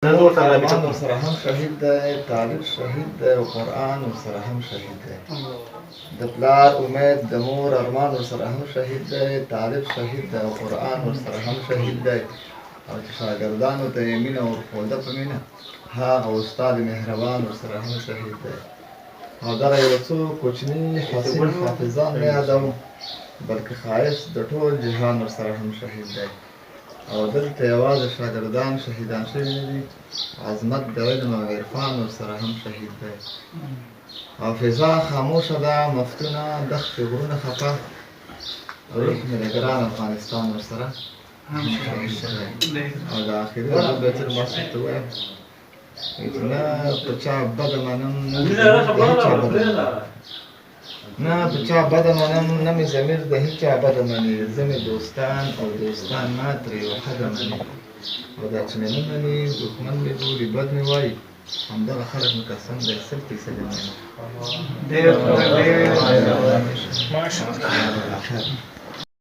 قرآن ورسره هم شهید دی، طالب شهید دی او قرآن ورسره هم شهید دی. د پلار امید د مور ارمان ورسره هم شهید دی، طالب شهید دی او قرآن ورسره هم شهید دی. او چې شاګردانو ته یې مینه ورښوده په مینه، هغه استاد مهربان ورسره هم شهید دی. او دغه یو څو کوچني حسین حافظان نه یادوم، بلکې ښایست د ټول جهان ورسره هم شهید دی. او دلته یوازې شاګردان شهیدان شوي نه دي، عظمت د علم او عرفان ورسره هم شهید دی. او فضا خاموشه ده، مفتونه دښتې غرونه خفه، روح مې د ګران افغانستان ورسره هم شهید دی. او د آخري رب بیت المقدس ته وایم چې نه په چا بده منم، نه په چا بده منم، نه مې ضمیر د هېچا بده مني. زه مې دوستان او دوستان ما ترې یوه حده مني. او دا چې مې نه مني، دښمن مې بولي، بد مې وایي، همدغه خلک مې قسم دی 100% مني.